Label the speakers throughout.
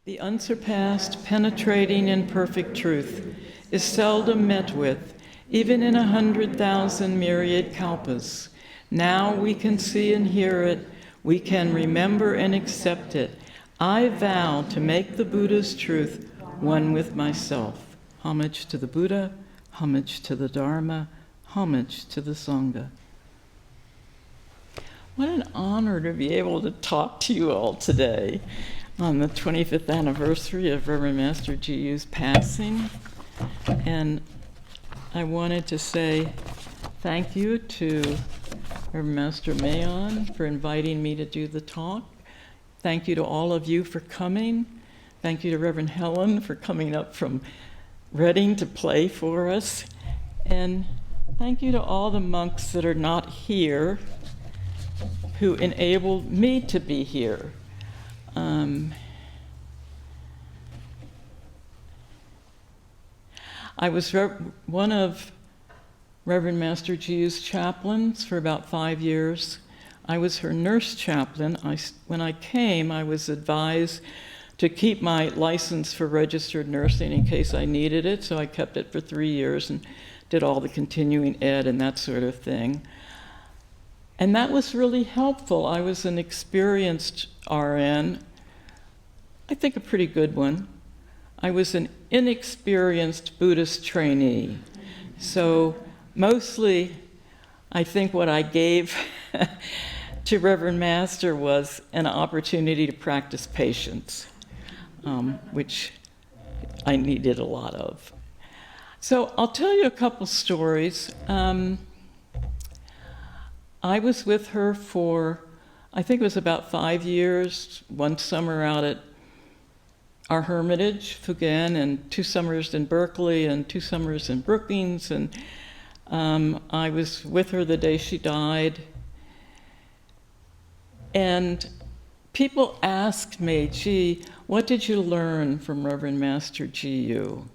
Speaker 1: The unsurpassed, penetrating, and perfect truth is seldom met with, even in 100,000 myriad kalpas. Now we can see and hear it, we can remember and accept it. I vow to make the Buddha's truth one with myself. Homage to the Buddha, homage to the Dharma, homage to the Sangha. What an honor to be able to talk to you all today on the 25th anniversary of Reverend Master Jiyu's passing. And I wanted to say thank you to Reverend Master Mayon for inviting me to do the talk. Thank you to all of you for coming. Thank you to Reverend Helen for coming up from Reading to play for us. And thank you to all the monks that are not here who enabled me to be here. I was one of Reverend Master Jiyu's chaplains for about 5 years. I was her nurse chaplain. When I came, I was advised to keep my license for registered nursing in case I needed it, so I kept it for 3 years and did all the continuing ed and that sort of thing. And that was really helpful. I was an experienced RN, I think a pretty good one. I was an inexperienced Buddhist trainee. So mostly, I think what I gave to Reverend Master was an opportunity to practice patience, which I needed a lot of. So I'll tell you a couple stories. I was with her for, I think it was about 5 years, one summer out at our hermitage, Fugen, and 2 summers in Berkeley, and 2 summers in Brookings, and I was with her the day she died. And people asked me, gee, what did you learn from Reverend Master Jiyu?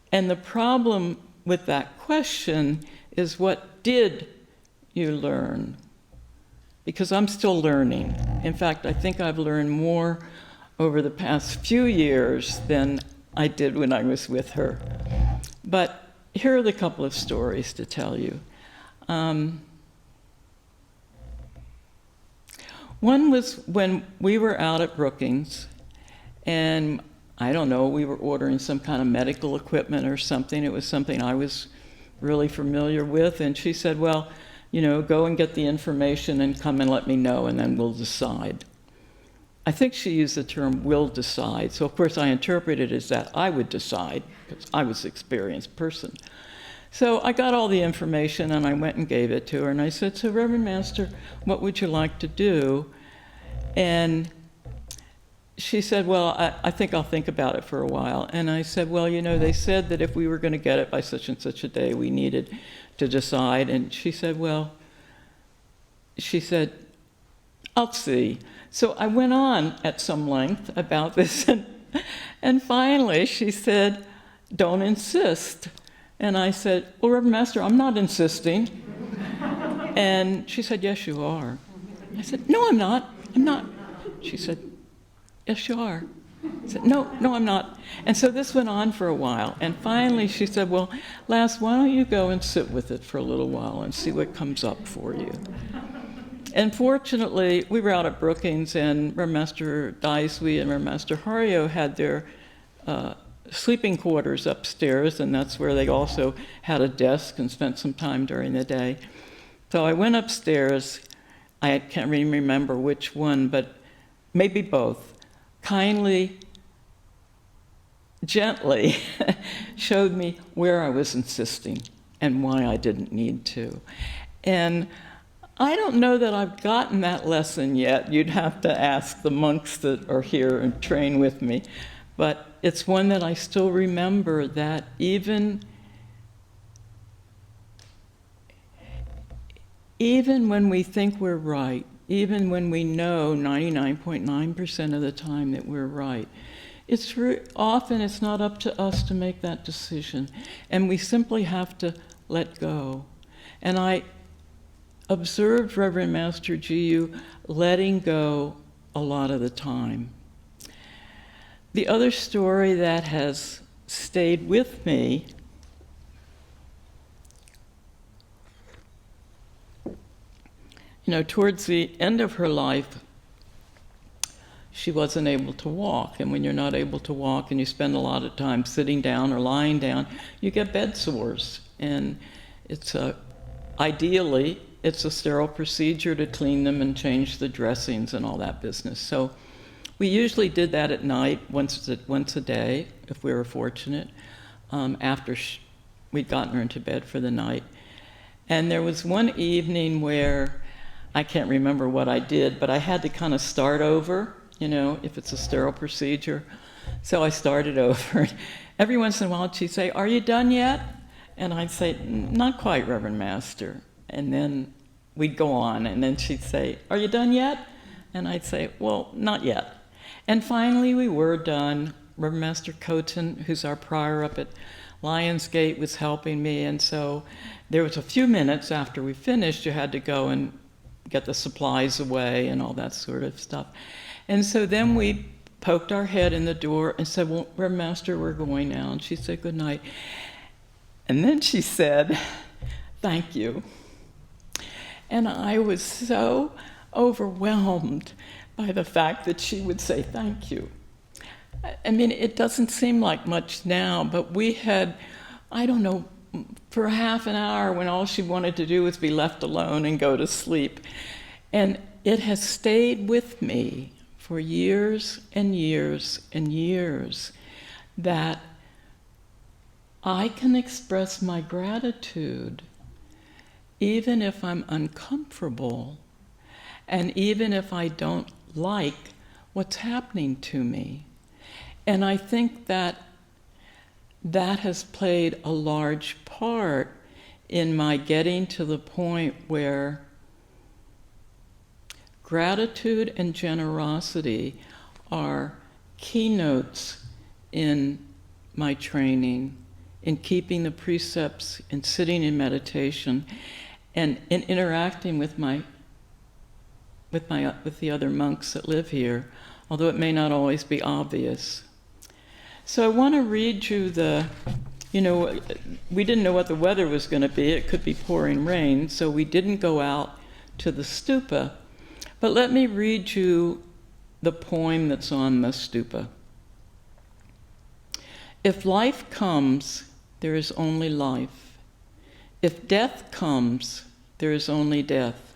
Speaker 1: And the problem with that question is, what did you learn? Because I'm still learning. In fact, I think I've learned more over the past few years than I did when I was with her. But here are the couple of stories to tell you. One was when we were out at Brookings, and I don't know, we were ordering some kind of medical equipment or something. It was something I was really familiar with, and she said, well, you know, go and get the information and come and let me know, and then we'll decide. I think she used the term "will decide," so of course I interpreted it as that I would decide, because I was an experienced person. So I got all the information and I went and gave it to her, and I said, so Reverend Master, what would you like to do? And she said, well, I think I'll think about it for a while. And I said, well, you know, they said that if we were going to get it by such and such a day, we needed to decide. And she said, well, I'll see. So I went on at some length about this, and finally she said, don't insist. And I said, well, Reverend Master, I'm not insisting. And she said, yes, you are. I said, no, I'm not. I'm not. She said, yes, you are. I said, no, I'm not. And so this went on for a while. And finally she said, well, Lass, why don't you go and sit with it for a little while and see what comes up for you? And fortunately, we were out at Brookings, and Reverend Master Daisui and Reverend Master Hario had their sleeping quarters upstairs, and that's where they also had a desk and spent some time during the day. So I went upstairs. I can't really remember which one, but maybe both. Kindly, gently showed me where I was insisting and why I didn't need to. And I don't know that I've gotten that lesson yet. You'd have to ask the monks that are here and train with me. But it's one that I still remember, that even when we think we're right, even when we know 99.9% of the time that we're right, often it's not up to us to make that decision. And we simply have to let go. And I observed Reverend Master Jiyu letting go a lot of the time. the other story that has stayed with me, towards the end of her life, she wasn't able to walk. And when you're not able to walk and you spend a lot of time sitting down or lying down, you get bed sores. And ideally, it's a sterile procedure to clean them and change the dressings and all that business. So we usually did that at night, once a day, if we were fortunate, after we'd gotten her into bed for the night. And there was one evening where, I can't remember what I did, but I had to kind of start over, if it's a sterile procedure. So I started over. Every once in a while she'd say, "Are you done yet?" And I'd say, "Not quite, Reverend Master." And then we'd go on, and then she'd say, "Are you done yet?" And I'd say, "Well, not yet." And finally we were done. Reverend Master Coton, who's our prior up at Lionsgate, was helping me, and so there was a few minutes after we finished, you had to go and get the supplies away and all that sort of stuff. And so then we poked our head in the door and said, "Well, Reverend Master, we're going now." And she said, "Good night." And then she said, "Thank you." And I was so overwhelmed by the fact that she would say thank you. I mean, it doesn't seem like much now, but we had, I don't know, for half an hour when all she wanted to do was be left alone and go to sleep. And it has stayed with me for years and years and years that I can express my gratitude even if I'm uncomfortable and even if I don't like what's happening to me. And I think that has played a large part in my getting to the point where gratitude and generosity are keynotes in my training, in keeping the precepts, in sitting in meditation, and in interacting with the other monks that live here, although it may not always be obvious. So I want to read you we didn't know what the weather was going to be. It could be pouring rain, so we didn't go out to the stupa. But let me read you the poem that's on the stupa. If life comes, there is only life. If death comes, there is only death.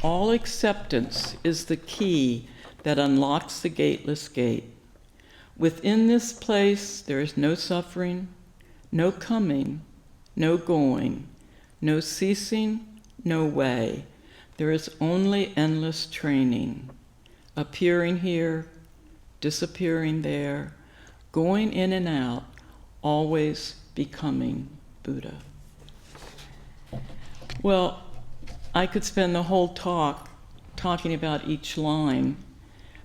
Speaker 1: All acceptance is the key that unlocks the gateless gate. Within this place, there is no suffering, no coming, no going, no ceasing, no way. There is only endless training, appearing here, disappearing there, going in and out, always becoming Buddha. Well, I could spend the whole talk talking about each line,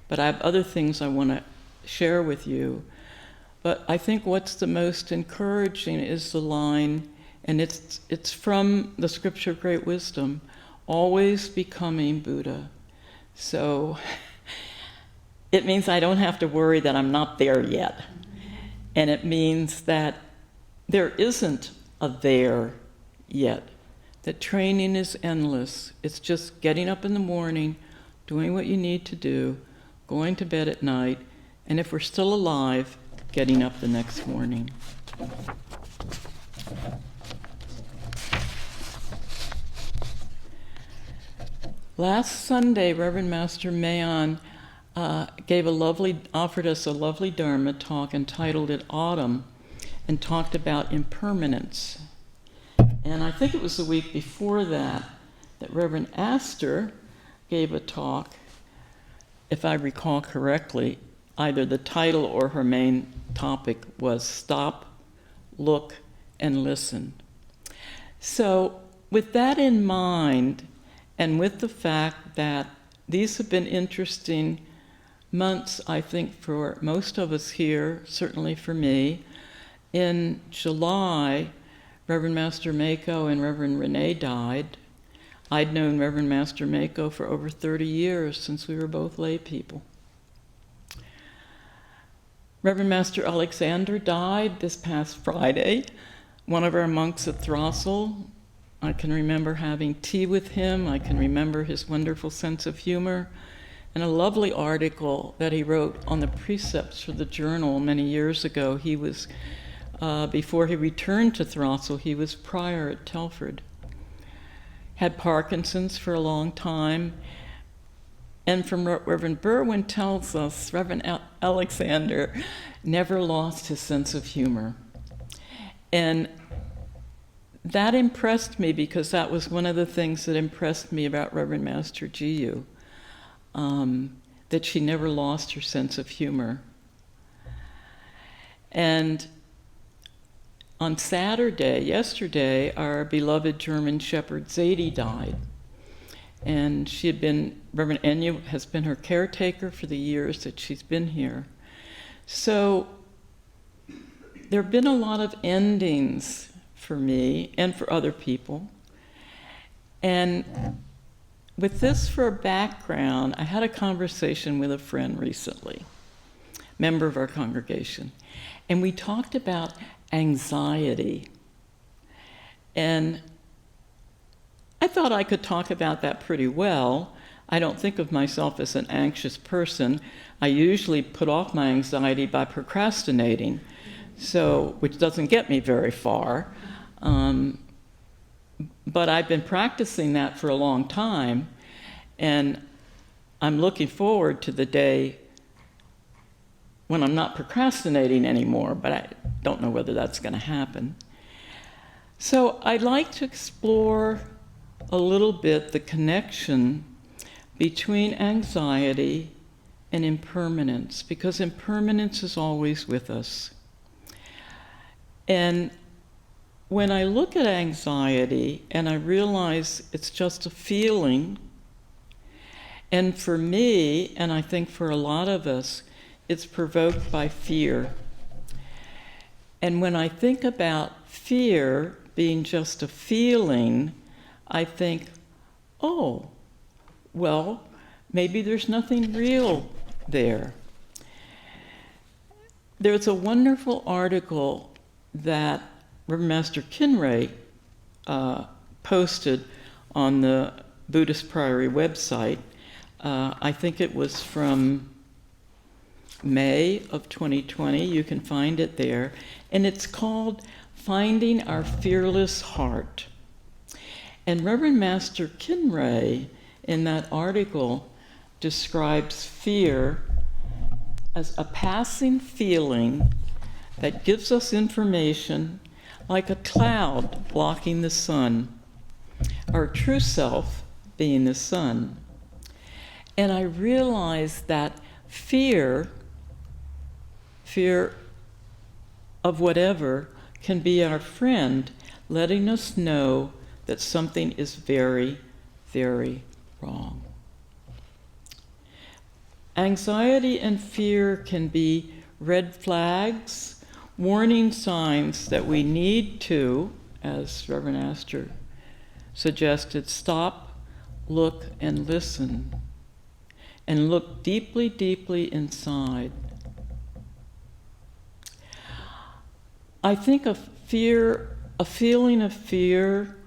Speaker 1: but I have other things I want to share with you. But I think what's the most encouraging is the line, and it's from the scripture of Great Wisdom, always becoming Buddha. So it means I don't have to worry that I'm not there yet. And it means that there isn't a there yet. That training is endless. It's just getting up in the morning, doing what you need to do, going to bed at night, and if we're still alive, getting up the next morning. Last Sunday, Reverend Master Mayon offered us a lovely Dharma talk and titled it Autumn, and talked about impermanence. And I think it was the week before that Reverend Astor gave a talk, if I recall correctly. Either the title or her main topic was Stop, Look, and Listen. So with that in mind, and with the fact that these have been interesting months, I think, for most of us here, certainly for me. In July, Reverend Master Mako and Reverend Renee died. I'd known Reverend Master Mako for over 30 years, since we were both lay people. Reverend Master Alexander died this past Friday. One of our monks at Throssell. I can remember having tea with him. I can remember his wonderful sense of humor and a lovely article that he wrote on the precepts for the journal many years ago. He was, before he returned to Throssell, he was prior at Telford. Had Parkinson's for a long time. And from Reverend Berwin tells us, Reverend Alexander never lost his sense of humor. And that impressed me because that was one of the things that impressed me about Reverend Master Jiyu, that she never lost her sense of humor. And on Saturday, yesterday, our beloved German Shepherd Zadie died. And she had been, Reverend Enya has been her caretaker for the years that she's been here. So there have been a lot of endings for me and for other people. And with this for a background, I had a conversation with a friend recently, member of our congregation, and we talked about anxiety. And I thought I could talk about that pretty well. I don't think of myself as an anxious person. I usually put off my anxiety by procrastinating, which doesn't get me very far. But I've been practicing that for a long time, and I'm looking forward to the day when I'm not procrastinating anymore, but I don't know whether that's going to happen. So I'd like to explore a little bit the connection between anxiety and impermanence, because impermanence is always with us. And when I look at anxiety and I realize it's just a feeling, and for me, and I think for a lot of us, it's provoked by fear. And when I think about fear being just a feeling, I think, oh, well, maybe there's nothing real there. There's a wonderful article that Reverend Master Kinray posted on the Buddhist Priory website. I think it was from May of 2020. You can find it there. And it's called Finding Our Fearless Heart. And Reverend Master Kinray, in that article, describes fear as a passing feeling that gives us information like a cloud blocking the sun, our true self being the sun. And I realized that fear of whatever, can be our friend, letting us know that something is very, very wrong. Anxiety and fear can be red flags, warning signs that we need to, as Reverend Astor suggested, stop, look, and listen. And look deeply, deeply inside. I think a feeling of fear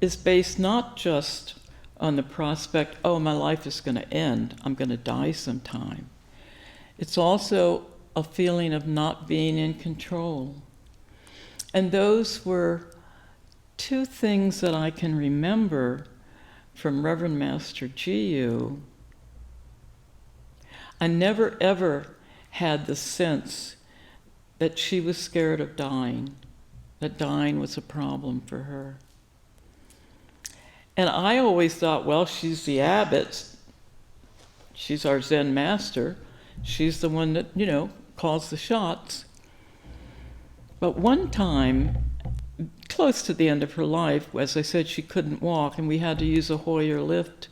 Speaker 1: is based not just on the prospect, oh, my life is going to end, I'm going to die sometime. It's also a feeling of not being in control. And those were two things that I can remember from Reverend Master Jiyu. I never ever had the sense that she was scared of dying, that dying was a problem for her. And I always thought, well, she's the abbot, she's our Zen master, she's the one that, calls the shots. But one time, close to the end of her life, as I said, she couldn't walk, and we had to use a Hoyer lift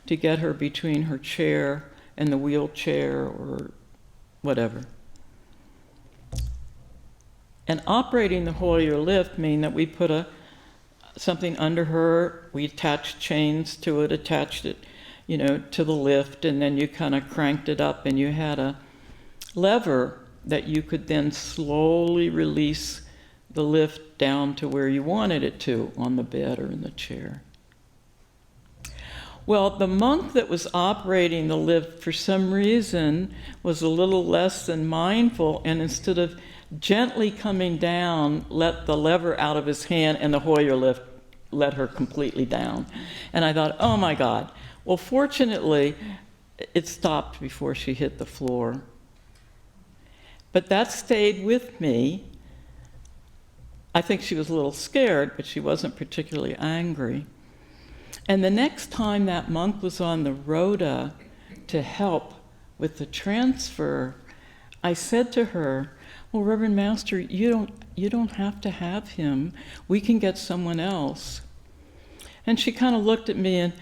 Speaker 1: to get her between her chair and the wheelchair or whatever. And operating the Hoyer lift mean that we put something under her, we attached chains to it, attached it, to the lift, and then you kind of cranked it up, and you had a lever that you could then slowly release the lift down to where you wanted it to, on the bed or in the chair. Well, the monk that was operating the lift, for some reason, was a little less than mindful, and instead of gently coming down, let the lever out of his hand, and the Hoyer lift let her completely down. And I thought, oh my God. Well, fortunately, it stopped before she hit the floor. But that stayed with me. I think she was a little scared, but she wasn't particularly angry. And the next time that monk was on the rota to help with the transfer, I said to her, well, Reverend Master, you don't have to have him. We can get someone else. And she kind of looked at me and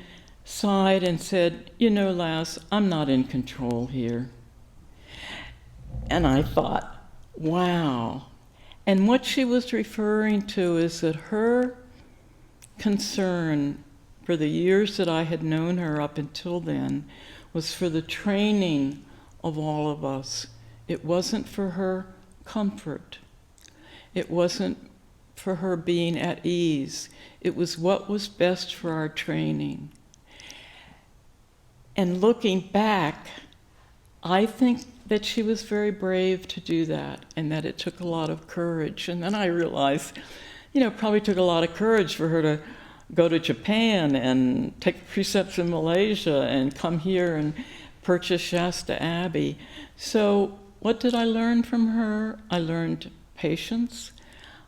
Speaker 1: sighed and said, you know, lass, I'm not in control here. And I thought, wow. And what she was referring to is that her concern for the years that I had known her up until then was for the training of all of us. It wasn't for her comfort. It wasn't for her being at ease. It was what was best for our training. And looking back, I think that she was very brave to do that, and that it took a lot of courage. And then I realized, it probably took a lot of courage for her to go to Japan and take precepts in Malaysia and come here and purchase Shasta Abbey. So what did I learn from her? I learned patience.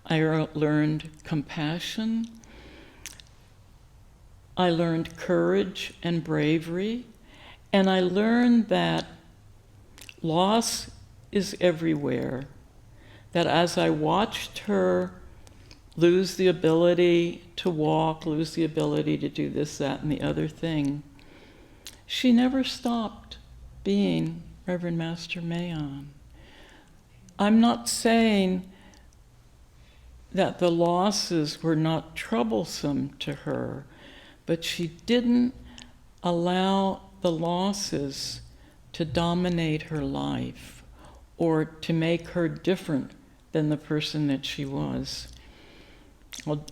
Speaker 1: I learned compassion. I learned courage and bravery. And I learned that loss is everywhere. That as I watched her lose the ability to walk, lose the ability to do this, that, and the other thing, she never stopped being Reverend Master Mayon. I'm not saying that the losses were not troublesome to her, but she didn't allow the losses to dominate her life or to make her different than the person that she was.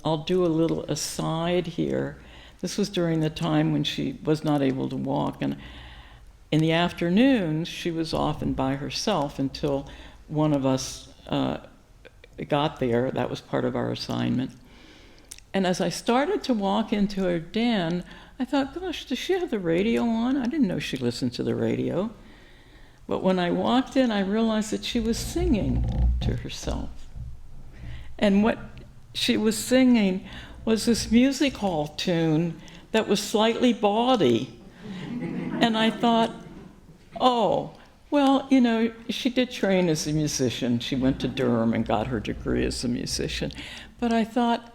Speaker 1: I'll do a little aside here. This was during the time when she was not able to walk, and in the afternoons she was often by herself until one of us got there. That was part of our assignment. And as I started to walk into her den, I thought, gosh, does she have the radio on? I didn't know she listened to the radio. But when I walked in, I realized that she was singing to herself. And what she was singing was this music hall tune that was slightly bawdy. And I thought, oh, well, she did train as a musician. She went to Durham and got her degree as a musician. But I thought,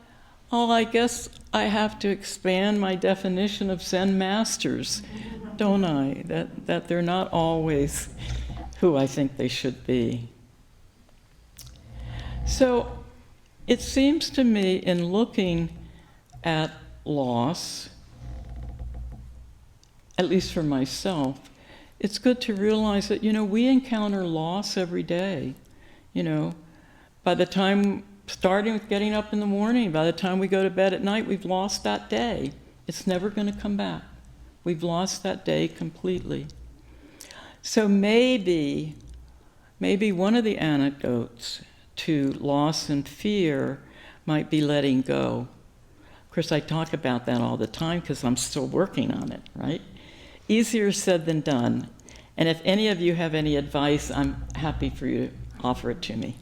Speaker 1: oh, I guess I have to expand my definition of Zen masters, don't I? That they're not always who I think they should be. So it seems to me, in looking at loss, at least for myself, it's good to realize that, we encounter loss every day. By the time, starting with getting up in the morning, by the time we go to bed at night, we've lost that day. It's never going to come back. We've lost that day completely. So maybe one of the antidotes to loss and fear might be letting go. Of course, I talk about that all the time because I'm still working on it, right? Easier said than done. And if any of you have any advice, I'm happy for you to offer it to me.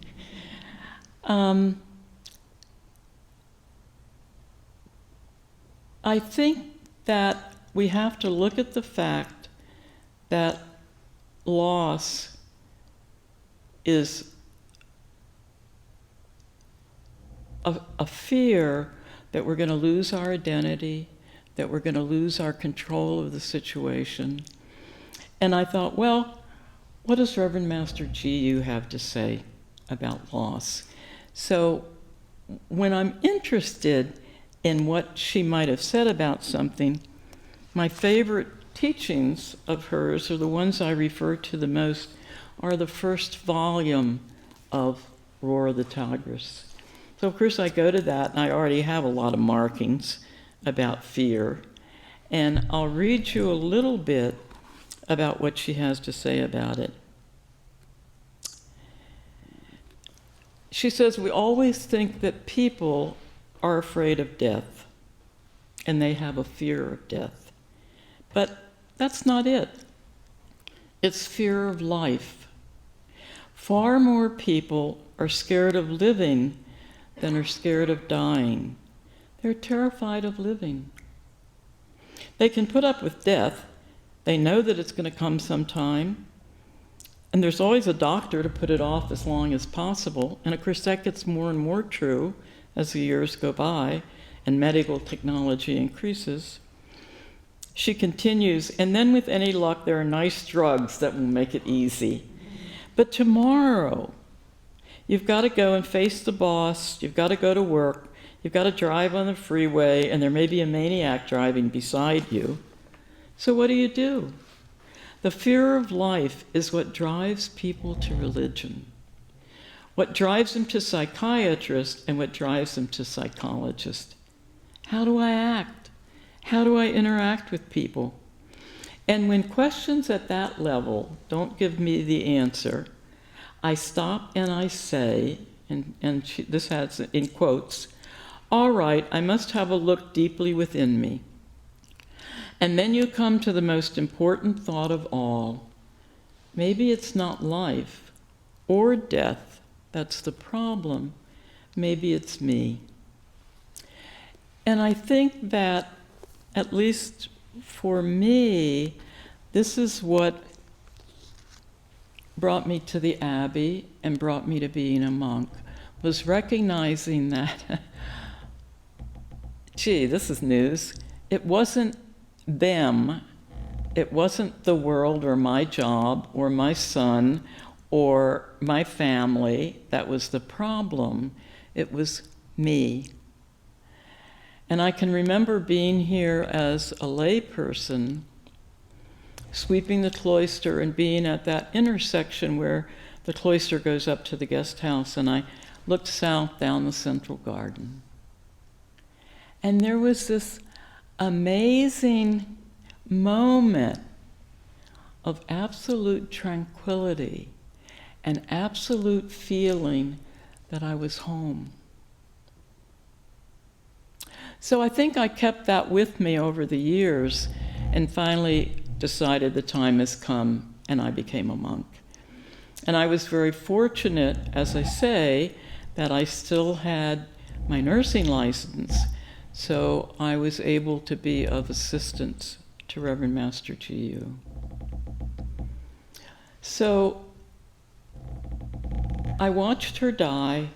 Speaker 1: I think that we have to look at the fact that loss is a fear that we're going to lose our identity, that we're going to lose our control of the situation. And I thought, well, what does Reverend Master Jiyu have to say about loss? So when I'm interested in what she might have said about something, my favorite teachings of hers are the ones I refer to the most are the first volume of Roar of the Tigris. So of course I go to that, and I already have a lot of markings about fear. And I'll read you a little bit about what she has to say about it. She says, we always think that people are afraid of death, and they have a fear of death. But that's not it. It's fear of life. Far more people are scared of living than are scared of dying. They're terrified of living. They can put up with death. They know that it's going to come sometime. And there's always a doctor to put it off as long as possible. And of course, that gets more and more true as the years go by and medical technology increases. She continues, and then with any luck, there are nice drugs that will make it easy. But tomorrow, you've got to go and face the boss, you've got to go to work, you've got to drive on the freeway, and there may be a maniac driving beside you. So what do? The fear of life is what drives people to religion, what drives them to psychiatrists, and what drives them to psychologists. How do I act? How do I interact with people? And when questions at that level don't give me the answer, I stop and I say, this has in quotes, all right, I must have a look deeply within me. And then you come to the most important thought of all. Maybe it's not life or death that's the problem. Maybe it's me. And I think that, at least for me, this is what brought me to the Abbey and brought me to being a monk, was recognizing that, gee, this is news. It wasn't them, it wasn't the world or my job or my son or my family that was the problem. It was me. And I can remember being here as a lay person, sweeping the cloister and being at that intersection where the cloister goes up to the guest house, and I looked south down the central garden. And there was this amazing moment of absolute tranquility and absolute feeling that I was home. So I think I kept that with me over the years and finally decided the time has come, and I became a monk. And I was very fortunate, as I say, that I still had my nursing license, so I was able to be of assistance to Reverend Master Jiyu. So I watched her die.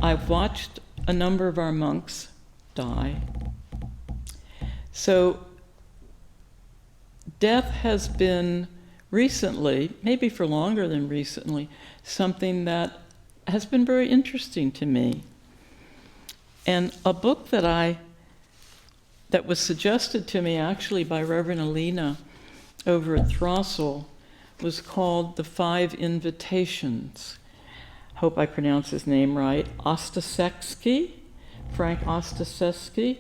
Speaker 1: I've watched a number of our monks die. So death has been recently, maybe for longer than recently, something that has been very interesting to me. And a book that was suggested to me actually by Reverend Alina over at Throssell was called The 5 Invitations. Hope I pronounce his name right. Frank Ostaseski.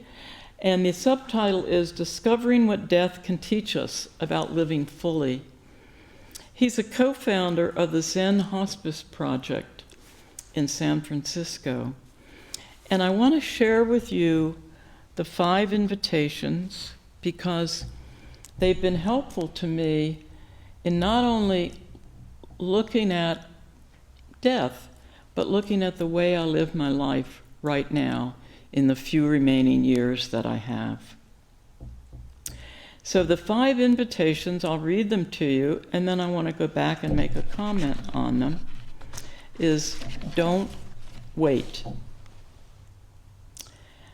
Speaker 1: And the subtitle is Discovering What Death Can Teach Us About Living Fully. He's a co-founder of the Zen Hospice Project in San Francisco. And I want to share with you the 5 invitations because they've been helpful to me in not only looking at death, but looking at the way I live my life right now in the few remaining years that I have. So the 5 invitations, I'll read them to you, and then I want to go back and make a comment on them, is don't wait.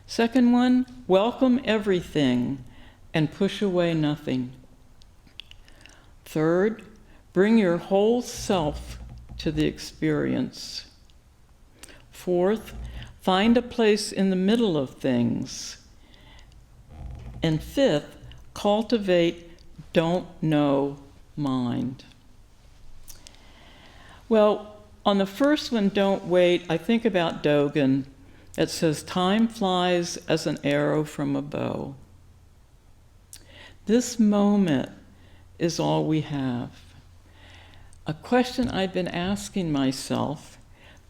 Speaker 1: Second one, welcome everything and push away nothing. Third, bring your whole self to the experience. Fourth, find a place in the middle of things. And fifth, cultivate don't know mind. Well, on the first one, don't wait, I think about Dogen. It says, time flies as an arrow from a bow. This moment is all we have. A question I've been asking myself,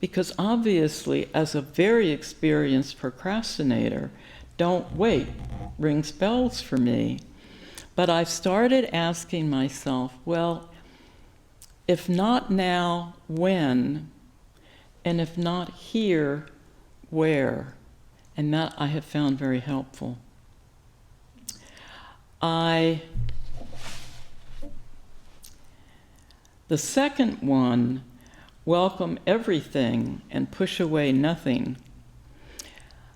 Speaker 1: because obviously, as a very experienced procrastinator, don't wait rings bells for me. But I've started asking myself, well, if not now, when? And if not here, where? And that I have found very helpful. The second one, welcome everything and push away nothing.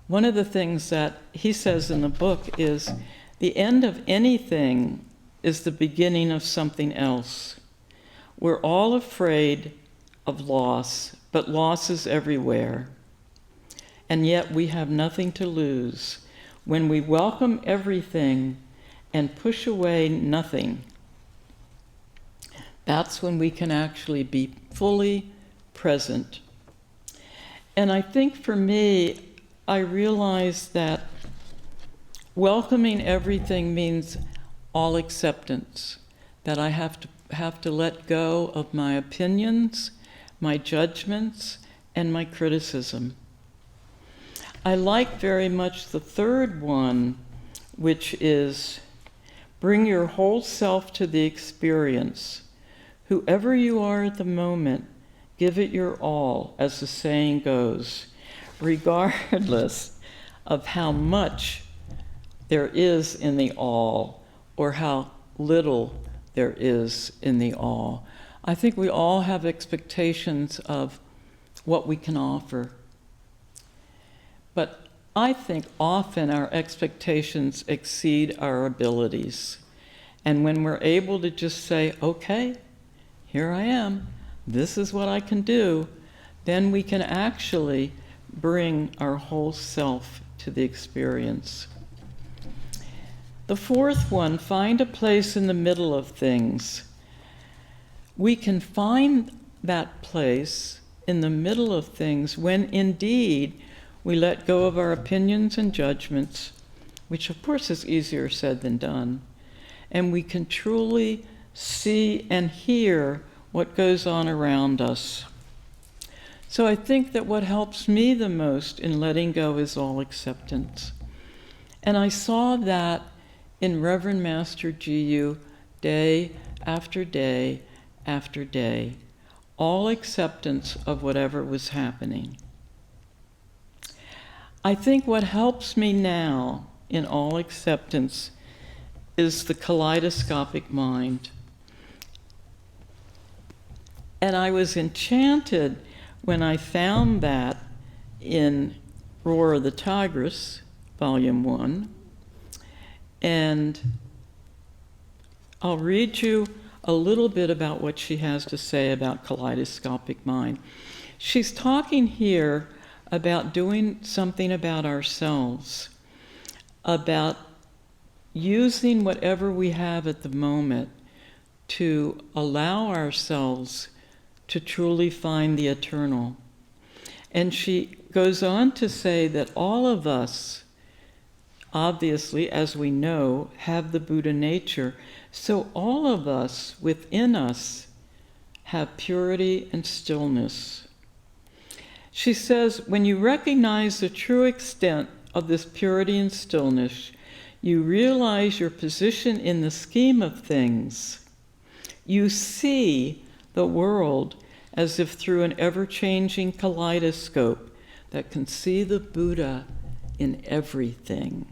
Speaker 1: One of the things that he says in the book is, the end of anything is the beginning of something else. We're all afraid of loss, but loss is everywhere. And yet we have nothing to lose. When we welcome everything and push away nothing, that's when we can actually be fully present. And I think for me, I realized that welcoming everything means all acceptance, that I have to let go of my opinions, my judgments, and my criticism. I like very much the third one, which is bring your whole self to the experience. Whoever you are at the moment, give it your all, as the saying goes, regardless of how much there is in the all or how little there is in the all. I think we all have expectations of what we can offer. But I think often our expectations exceed our abilities. And when we're able to just say, okay, here I am, this is what I can do, then we can actually bring our whole self to the experience. The fourth one, find a place in the middle of things. We can find that place in the middle of things when indeed we let go of our opinions and judgments, which of course is easier said than done, and we can truly see and hear what goes on around us. So I think that what helps me the most in letting go is all acceptance. And I saw that in Reverend Master Jiyu day after day after day, all acceptance of whatever was happening. I think what helps me now in all acceptance is the kaleidoscopic mind. And I was enchanted when I found that in Roar of the Tigris, Volume 1. And I'll read you a little bit about what she has to say about kaleidoscopic mind. She's talking here about doing something about ourselves, about using whatever we have at the moment to allow ourselves to truly find the eternal. And she goes on to say that all of us, obviously, as we know, have the Buddha nature. So all of us, within us, have purity and stillness. She says, when you recognize the true extent of this purity and stillness, you realize your position in the scheme of things. You see the world as if through an ever-changing kaleidoscope that can see the Buddha in everything.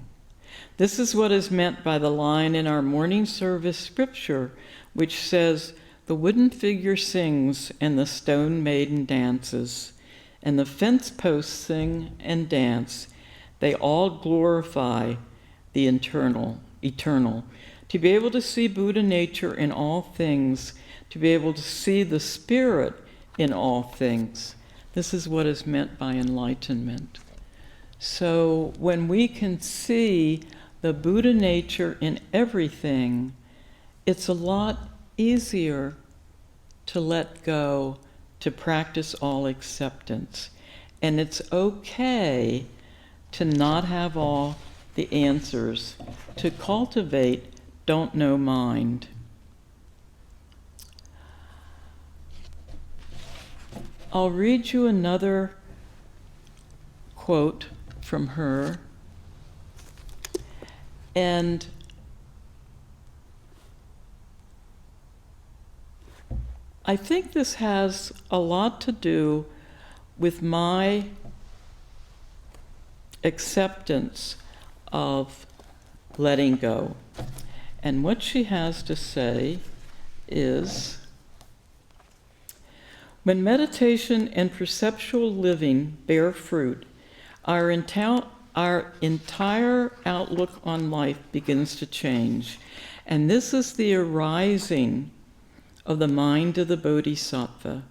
Speaker 1: This is what is meant by the line in our morning service scripture, which says, the wooden figure sings and the stone maiden dances, and the fence posts sing and dance. They all glorify the eternal. To be able to see Buddha nature in all things, to be able to see the Spirit in all things, this is what is meant by enlightenment. So when we can see the Buddha nature in everything, it's a lot easier to let go, to practice all acceptance. And it's okay to not have all the answers, to cultivate don't know mind. I'll read you another quote from her. And I think this has a lot to do with my acceptance of letting go. And what she has to say is, when meditation and perceptual living bear fruit, our entire outlook on life begins to change. And this is the arising of the mind of the Bodhisattva.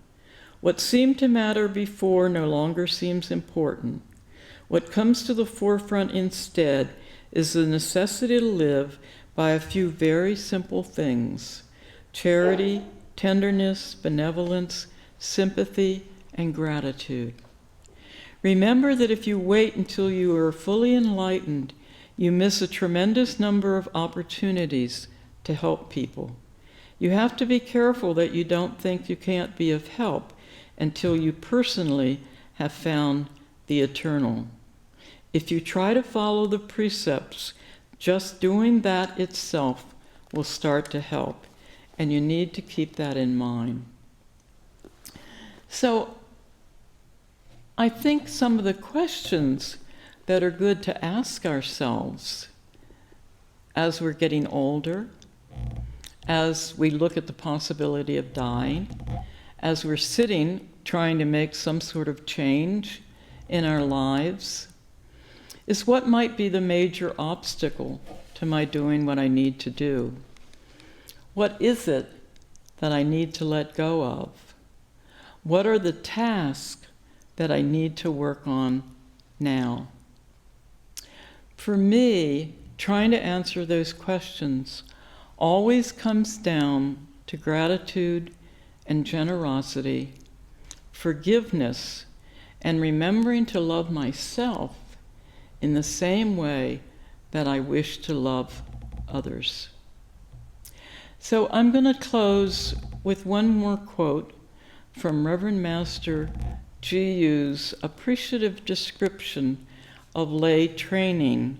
Speaker 1: What seemed to matter before no longer seems important. What comes to the forefront instead is the necessity to live by a few very simple things: charity, tenderness, benevolence, sympathy, and gratitude. Remember that if you wait until you are fully enlightened, you miss a tremendous number of opportunities to help people. You have to be careful that you don't think you can't be of help until you personally have found the eternal. If you try to follow the precepts, just doing that itself will start to help, and you need to keep that in mind. So, I think some of the questions that are good to ask ourselves as we're getting older, as we look at the possibility of dying, as we're sitting trying to make some sort of change in our lives, is what might be the major obstacle to my doing what I need to do? What is it that I need to let go of? What are the tasks that I need to work on now? For me, trying to answer those questions always comes down to gratitude and generosity, forgiveness, and remembering to love myself in the same way that I wish to love others. So I'm going to close with one more quote from Reverend Master Jiyu's appreciative description of lay training,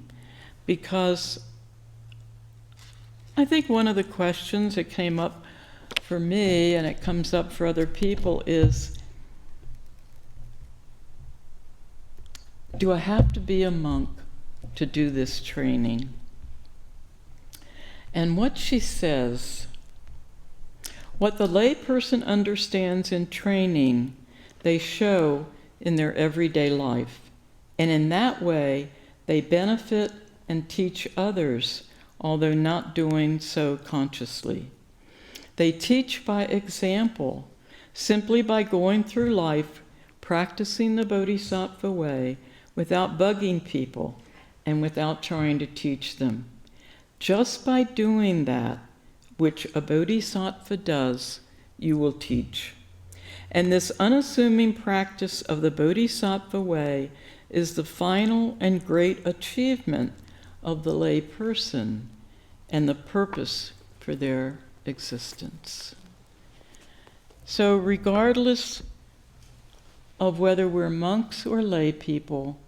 Speaker 1: because I think one of the questions that came up for me, and it comes up for other people, is, do I have to be a monk to do this training? And what she says, what the layperson understands in training, they show in their everyday life. And in that way, they benefit and teach others, although not doing so consciously. They teach by example, simply by going through life, practicing the Bodhisattva way, without bugging people and without trying to teach them. Just by doing that, which a Bodhisattva does, you will teach. And this unassuming practice of the Bodhisattva way is the final and great achievement of the lay person and the purpose for their existence. So regardless of whether we're monks or lay people,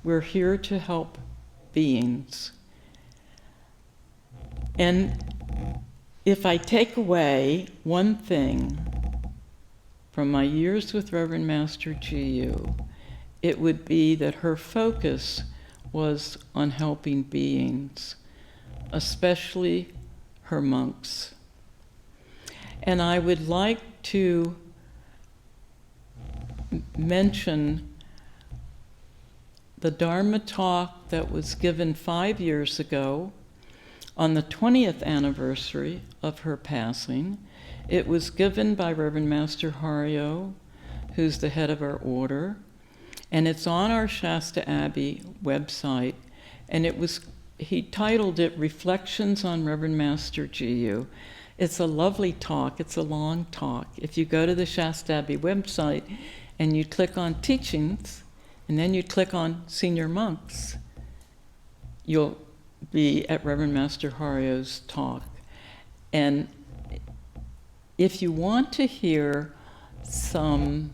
Speaker 1: we're here to help beings. And if I take away one thing from my years with Reverend Master Jiyu, it would be that her focus was on helping beings, especially her monks. And I would like to mention the Dharma talk that was given 5 years ago on the 20th anniversary of her passing. It was given by Reverend Master Hario, who's the head of our order, and it's on our Shasta Abbey website, and he titled it Reflections on Reverend Master Jiyu. It's a lovely talk. It's a long talk. If you go to the Shasta Abbey website and you click on teachings, and then you click on senior monks, you'll be at Reverend Master Hario's talk. And if you want to hear some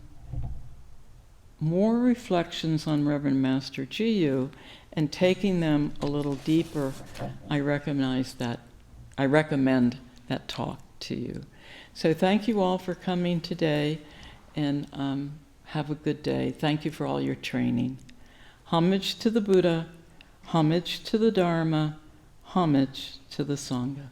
Speaker 1: more reflections on Reverend Master Jiyu and taking them a little deeper, I recommend that talk to you. So thank you all for coming today, and have a good day. Thank you for all your training. Homage to the Buddha, homage to the Dharma, homage to the Sangha.